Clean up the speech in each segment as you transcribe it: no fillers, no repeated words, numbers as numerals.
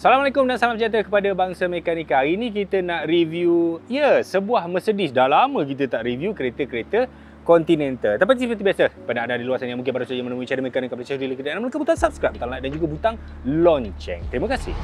Assalamualaikum dan salam sejahtera kepada bangsa mekanika. Hari ini kita nak review, sebuah Mercedes. Dah lama kita tak review kereta-kereta Continental. Tapi seperti biasa, pada anda di luar sana yang mungkin baru saja menemui channel mekanika pada channel kita, dan menekan butang subscribe, butang like dan juga butang lonceng. Terima kasih.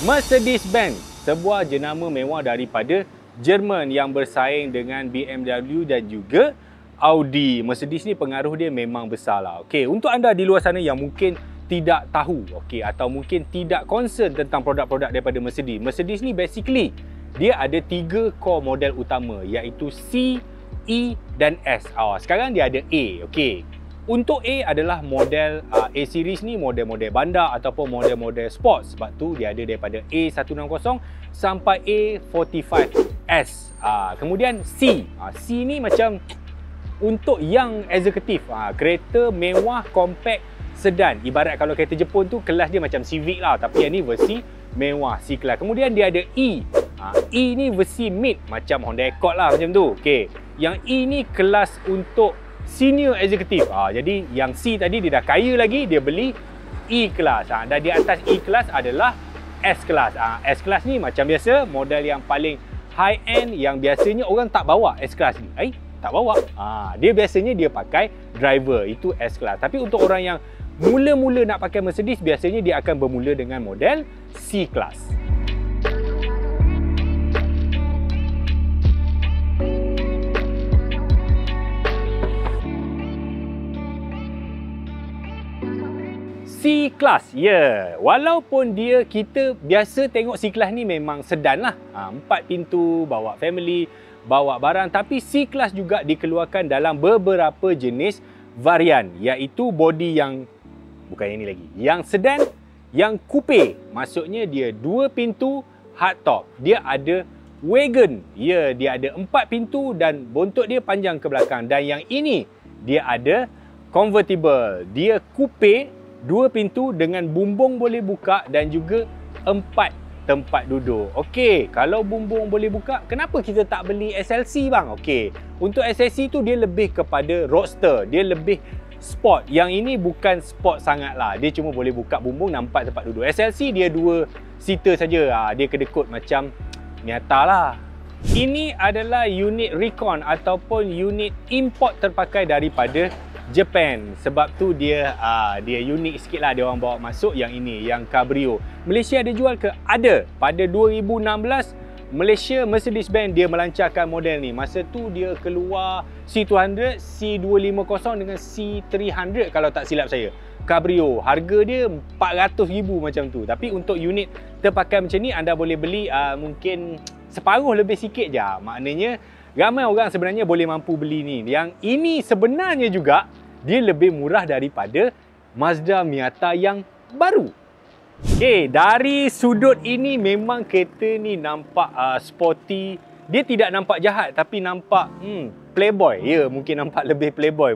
Mercedes-Benz, sebuah jenama mewah daripada Jerman yang bersaing dengan BMW dan juga Audi. Mercedes ni pengaruh dia memang besar lah. Okey, untuk anda di luar sana yang mungkin tidak tahu, atau mungkin tidak concern tentang produk-produk daripada Mercedes. Mercedes ni basically dia ada 3 core model utama, iaitu C, E dan S. Sekarang dia ada A. Okey. Untuk A adalah model A series ni, model-model bandar ataupun model-model sport. Sebab tu dia ada daripada A160 sampai A45S. Kemudian C. C ni macam untuk yang eksekutif. Kereta mewah, compact, sedan. Ibarat kalau kereta Jepun tu kelas dia macam Civic lah. Tapi yang ni versi mewah, C kelas. Kemudian dia ada E. E ni versi mid, macam Honda Accord lah macam tu. Okay. Yang E ni kelas untuk senior executive. Jadi yang C tadi dia dah kaya lagi, dia beli E kelas. Dan di atas E kelas adalah S kelas. S kelas ni macam biasa, model yang paling high end yang biasanya orang tak bawa S kelas ni. Tak bawa. Dia biasanya dia pakai driver, itu S kelas. Tapi untuk orang yang mula-mula nak pakai Mercedes, biasanya dia akan bermula dengan model C kelas. C Class, walaupun dia kita biasa tengok C Class ni memang sedan lah, 4 pintu, bawa family, bawa barang. Tapi C Class juga dikeluarkan dalam beberapa jenis varian, iaitu body yang bukan yang ni lagi, yang sedan, yang coupe, maksudnya dia 2 pintu hardtop. Dia ada wagon, dia ada 4 pintu dan bontot dia panjang ke belakang. Dan yang ini dia ada convertible, dia coupe 2 pintu dengan bumbung boleh buka dan juga 4 tempat duduk. Okey, kalau bumbung boleh buka, kenapa kita tak beli SLC bang? Okey, untuk SLC tu dia lebih kepada roadster, dia lebih sport. Yang ini bukan sport sangat lah, dia cuma boleh buka bumbung, nampak tempat duduk. SLC dia 2 seater saja, dia kedekut macam Miata lah. Ini adalah unit recon ataupun unit import terpakai daripada Japan. Sebab tu dia unik sikit lah, dia orang bawa masuk yang ini, yang Cabrio. Malaysia ada jual ke? Ada. Pada 2016 Malaysia, Mercedes-Benz dia melancarkan model ni. Masa tu dia keluar C200, C250 dengan C300 kalau tak silap saya. Cabrio, harga dia 400,000 macam tu. Tapi untuk unit terpakai macam ni, anda boleh beli mungkin separuh lebih sikit je. Maknanya ramai orang sebenarnya boleh mampu beli ni. Yang ini sebenarnya juga dia lebih murah daripada Mazda Miata yang baru. Okey, dari sudut ini memang kereta ni nampak sporty. Dia tidak nampak jahat tapi nampak playboy. Mungkin nampak lebih playboy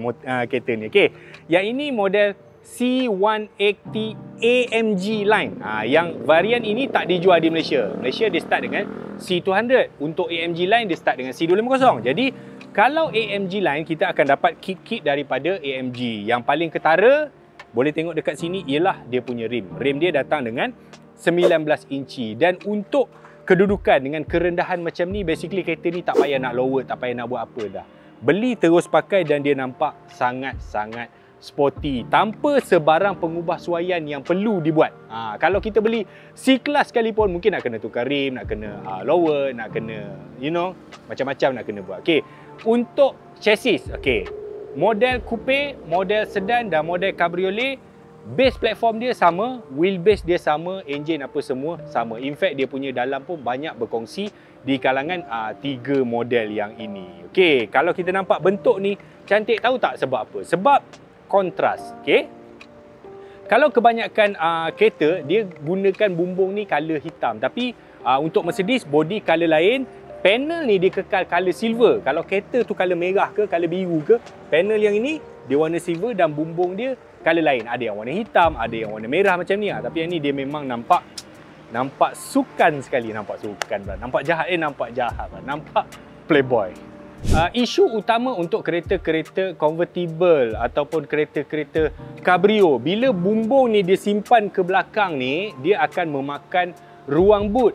kereta ni. Okey, yang ini model C180 AMG line. Yang varian ini tak dijual di Malaysia. Malaysia dia start dengan C200. Untuk AMG line dia start dengan C250. Jadi kalau AMG line kita akan dapat kit-kit daripada AMG. Yang paling ketara, boleh tengok dekat sini, ialah dia punya rim. Rim dia datang dengan 19 inci. Dan untuk kedudukan dengan kerendahan macam ni, basically kereta ni tak payah nak lower, tak payah nak buat apa dah. Beli terus pakai dan dia nampak sangat-sangat sporty, tanpa sebarang pengubah suaian yang perlu dibuat. Kalau kita beli C-Class sekalipun, mungkin nak kena tukar rim, nak kena lower, nak kena macam-macam nak kena buat. Okey, untuk chassis, model coupe, model sedan dan model cabriolet Base platform dia sama, wheelbase dia sama, engine apa semua sama. In fact, dia punya dalam pun banyak berkongsi di kalangan 3 model yang ini. Okey, kalau kita nampak bentuk ni cantik, tahu tak sebab apa? Sebab kontras. Okey. Kalau kebanyakan kereta, dia gunakan bumbung ni color hitam. Tapi untuk Mercedes, body color lain. Panel ni dia kekal color silver. Kalau kereta tu color merah ke, color biru ke, panel yang ini dia warna silver dan bumbung dia color lain. Ada yang warna hitam, ada yang warna merah macam ni. Tapi yang ni dia memang nampak sukan sekali. Nampak sukan pula. Nampak jahat nampak jahat pula. Nampak playboy. Isu utama untuk kereta-kereta convertible ataupun kereta-kereta cabrio, bila bumbung ni dia simpan ke belakang ni, dia akan memakan ruang boot.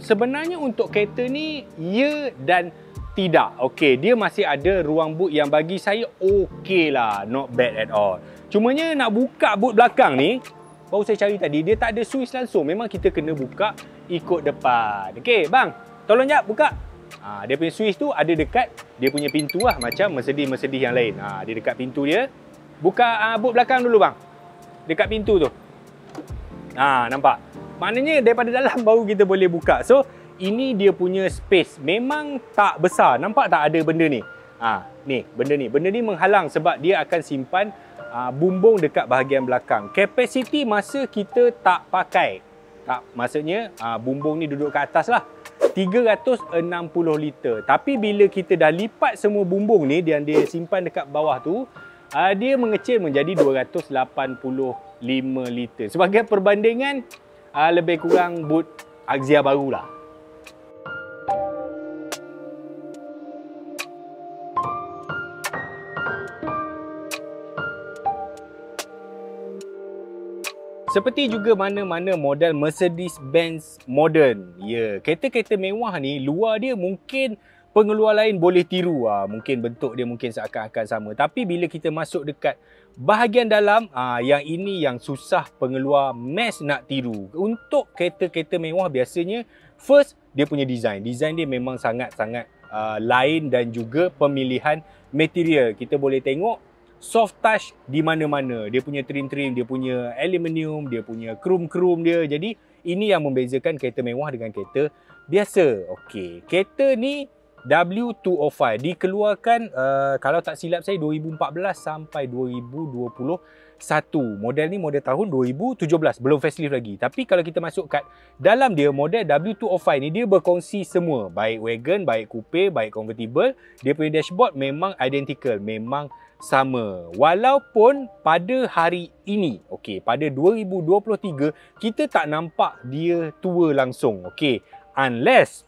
Sebenarnya untuk kereta ni, ya dan tidak. Okey, dia masih ada ruang boot yang bagi saya okey lah, not bad at all. Cumanya nak buka boot belakang ni, baru saya cari tadi, dia tak ada switch langsung. Memang kita kena buka ikut depan. Okey, bang, tolong jap buka. Dia punya switch tu ada dekat dia punya pintu lah, macam Mercedes yang lain. Dia dekat pintu dia. Buka boot belakang dulu bang. Dekat pintu tu. Nampak? Maknanya daripada dalam baru kita boleh buka. So, ini dia punya space. Memang tak besar. Nampak tak ada benda ni? Ni, benda ni. Benda ni menghalang sebab dia akan simpan bumbung dekat bahagian belakang. Kapasiti masa kita tak pakai. Maksudnya bumbung ni duduk kat atas lah. 360 liter. Tapi bila kita dah lipat semua bumbung ni dan dia simpan dekat bawah tu, dia mengecil menjadi 285 liter. Sebagai perbandingan, lebih kurang boot Axia baru lah. Seperti juga mana-mana model Mercedes-Benz modern. Ya, kereta-kereta mewah ni, luar dia mungkin pengeluar lain boleh tiru. Mungkin bentuk dia mungkin seakan-akan sama. Tapi bila kita masuk dekat bahagian dalam, yang ini yang susah pengeluar mass nak tiru. Untuk kereta-kereta mewah biasanya, first, dia punya design. Design dia memang sangat-sangat lain dan juga pemilihan material. Kita boleh tengok soft touch di mana-mana. Dia punya trim-trim, dia punya aluminium, dia punya krom-krom dia. Jadi, ini yang membezakan kereta mewah dengan kereta biasa. Okey, kereta ni W205 dikeluarkan kalau tak silap saya 2014 sampai 2021. Model ni model tahun 2017, belum facelift lagi. Tapi kalau kita masuk kat dalam dia, model W205 ni dia berkongsi semua, baik wagon, baik coupe, baik convertible. Dia punya dashboard memang identical, memang sama. Walaupun pada hari ini, okey, pada 2023 kita tak nampak dia tua langsung, okey, unless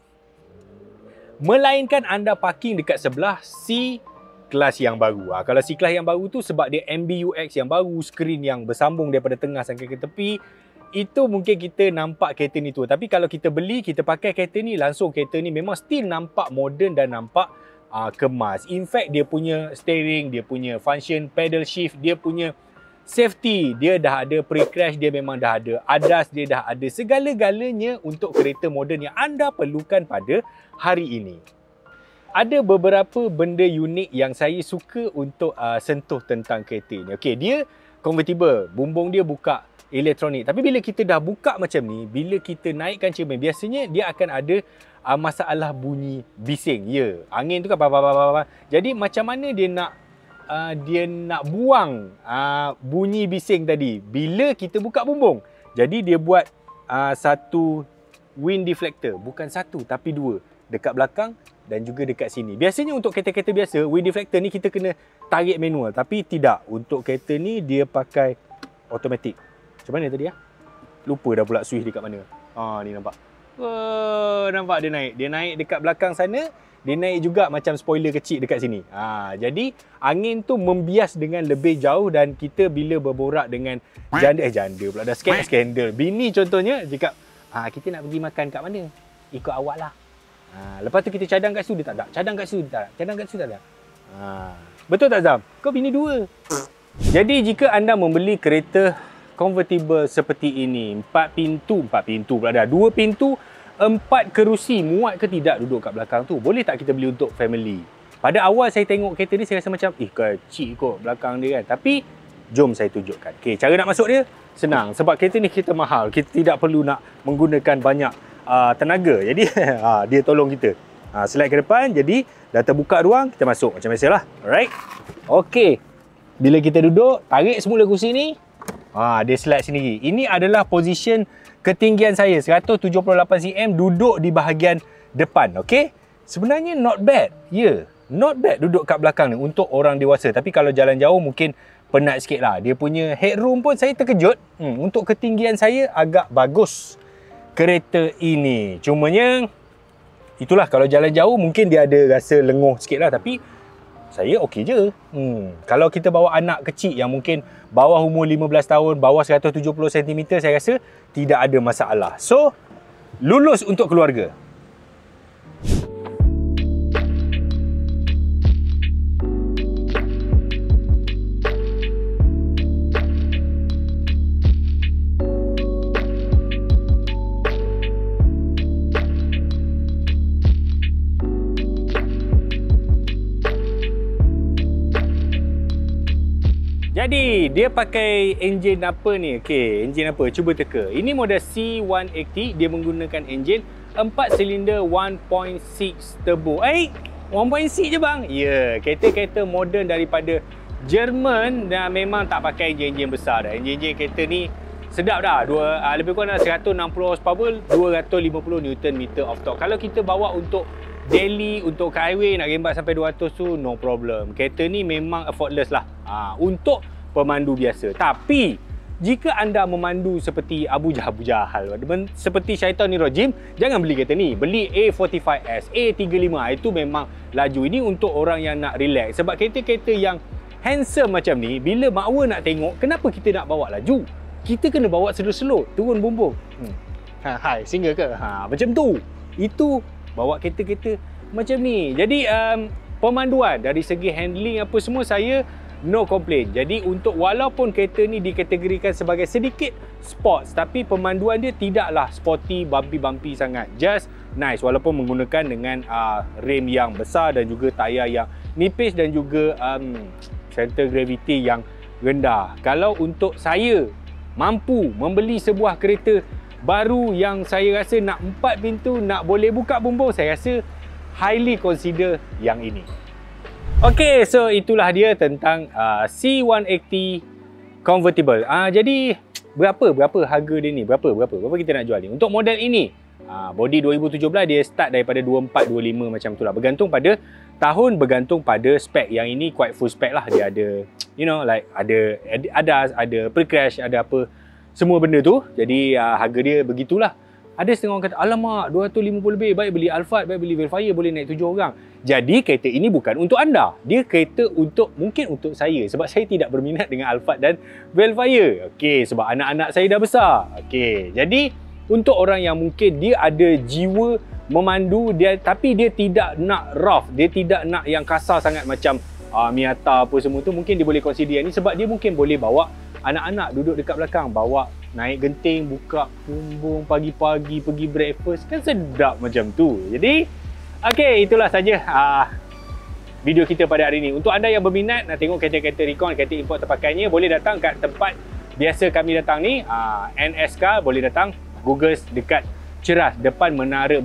melainkan anda parking dekat sebelah C-Class yang baru. Kalau C-Class yang baru tu sebab dia MBUX yang baru, skrin yang bersambung daripada tengah sampai ke tepi, itu mungkin kita nampak kereta ni tua. Tapi kalau kita beli, kita pakai kereta ni, langsung kereta ni memang still nampak moden dan nampak kemas. In fact, dia punya steering, dia punya function pedal shift, dia punya safety, dia dah ada pre-crash, dia memang dah ada ADAS, dia dah ada segala-galanya untuk kereta moden yang anda perlukan pada hari ini. Ada beberapa benda unik yang saya suka untuk sentuh tentang kereta ni. Okey, dia convertible, bumbung dia buka elektronik. Tapi bila kita dah buka macam ni, bila kita naikkan cermin, biasanya dia akan ada masalah bunyi bising. Ya, angin tu kan jadi macam mana dia nak buang bunyi bising tadi bila kita buka bumbung. Jadi dia buat satu wind deflector, bukan satu tapi dua, dekat belakang dan juga dekat sini. Biasanya untuk kereta-kereta biasa, wind deflector ni kita kena tarik manual, tapi tidak. Untuk kereta ni dia pakai automatic. Macam mana tadi lupa dah pula switch dekat mana. Ni nampak. Nampak dia naik. Dia naik dekat belakang sana. Dia naik juga macam spoiler kecil dekat sini. Jadi angin tu membias dengan lebih jauh dan kita bila berborak dengan janda pula dah skandal. Bini contohnya cakap, kita nak pergi makan kat mana? Ikut awak lah. Lepas tu kita cadang kat situ, dia tak ada. Cadang kat situ, dia tak ada. Cadang kat situ, tak ada. Betul tak Zam? Kau bini dua. Jadi jika anda membeli kereta convertible seperti ini, 4 pintu pula dah. 2 pintu, 4 kerusi, muat ke tidak duduk kat belakang tu? Boleh tak kita beli untuk family? Pada awal saya tengok kereta ni, saya rasa macam kecil kot belakang dia kan. Tapi Jom saya tunjukkan. Okey, cara nak masuk dia senang. Sebab kereta ni kereta mahal. Kita tidak perlu nak menggunakan banyak tenaga. Jadi dia tolong kita. Slide ke depan. Jadi dah terbuka ruang, kita masuk macam biasalah. Alright. Okey. Bila kita duduk, tarik semula kursi ni. Dia slide sendiri. Ini adalah position ketinggian saya 178 cm duduk di bahagian depan. Okey. Sebenarnya not bad. Not bad duduk kat belakang ni untuk orang dewasa. Tapi kalau jalan jauh mungkin penat sikit lah. Dia punya headroom pun saya terkejut. Untuk ketinggian saya agak bagus kereta ini. Cumanya itulah, kalau jalan jauh mungkin dia ada rasa lenguh sikit lah. Tapi saya okey je. Kalau kita bawa anak kecil yang mungkin bawah umur 15 tahun, bawah 170 cm, saya rasa tidak ada masalah. So, lulus untuk keluarga. Jadi, dia pakai enjin apa ni? Okey, enjin apa? Cuba teka. Ini model C180. Dia menggunakan enjin 4 silinder 1.6 turbo. 1.6 je bang? Ya, kereta-kereta moden daripada Jerman dan memang tak pakai enjin-enjin besar dah. Enjin-enjin kereta ni sedap dah. Lebih kurang 160 horsepower, 250 Nm of torque. Kalau kita bawa untuk daily, untuk ke highway nak rembat sampai 200 tu no problem. Kereta ni memang effortless lah untuk pemandu biasa. Tapi jika anda memandu seperti Abu Jahal, seperti Syaitan ni Rajim, jangan beli kereta ni. Beli A45S, A35. Itu memang laju. Ini untuk orang yang nak relax. Sebab kereta-kereta yang handsome macam ni, bila makwa nak tengok, kenapa kita nak bawa laju? Kita kena bawa slow-slow, turun bumbung. Hai, single ke? Macam tu. Itu bawa kereta-kereta macam ni. Jadi pemanduan dari segi handling apa semua, saya no complain. Jadi untuk walaupun kereta ni dikategorikan sebagai sedikit sports, tapi pemanduan dia tidaklah sporty, bumpy sangat. Just nice walaupun menggunakan dengan rem yang besar dan juga tayar yang nipis dan juga center gravity yang rendah. Kalau untuk saya mampu membeli sebuah kereta baru yang saya rasa nak 4 pintu, nak boleh buka bumbung, saya rasa highly consider yang ini. Okey, so itulah dia tentang C180 convertible. Jadi berapa harga dia ni? Berapa kita nak jual ni? Untuk model ini, body 2017 dia start daripada 24-25 macam tu lah. Bergantung pada tahun, bergantung pada spek. Yang ini quite full spec lah. Dia ada, you know, like ada pre-crash, ada apa semua benda tu. Jadi harga dia begitulah. Ada setengah orang kata, alamak 250 lebih, baik beli Alphard, baik beli Velfire, boleh naik 7 orang. Jadi kereta ini bukan untuk anda. Dia kereta mungkin untuk saya. Sebab saya tidak berminat dengan Alphard dan Velfire. Okey, sebab anak-anak saya dah besar. Okey, jadi untuk orang yang mungkin dia ada jiwa memandu, tapi dia tidak nak rough, dia tidak nak yang kasar sangat macam Miata apa semua tu, mungkin dia boleh consider yang ni. Sebab dia mungkin boleh bawa anak-anak duduk dekat belakang, bawa naik genting, buka bumbung pagi-pagi, pergi breakfast, kan sedap macam tu. Jadi, okey, itulah saja video kita pada hari ini. Untuk anda yang berminat nak tengok kereta-kereta Recon, kereta import terpakainya, boleh datang kat tempat biasa kami datang ni, NSK, boleh datang Google dekat Ceras, depan menara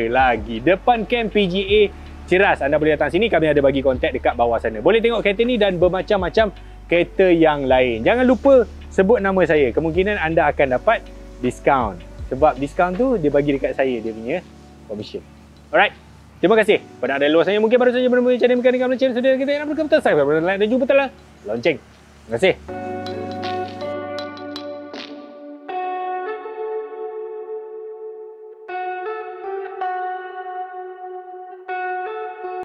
lagi, depan camp PGA Ceras. Anda boleh datang sini, kami ada bagi kontak dekat bawah sana. Boleh tengok kereta ni dan bermacam-macam kereta yang lain. Jangan lupa sebut nama saya. Kemungkinan anda akan dapat diskaun. Sebab diskaun tu dia bagi dekat saya, dia punya commission. Alright. Terima kasih pada anda luar sana. Mungkin baru saja menemui channel Mekanik Channel. Sudah kita yang nak berkata, subscribe dan like dan juga telah lonceng. Terima kasih.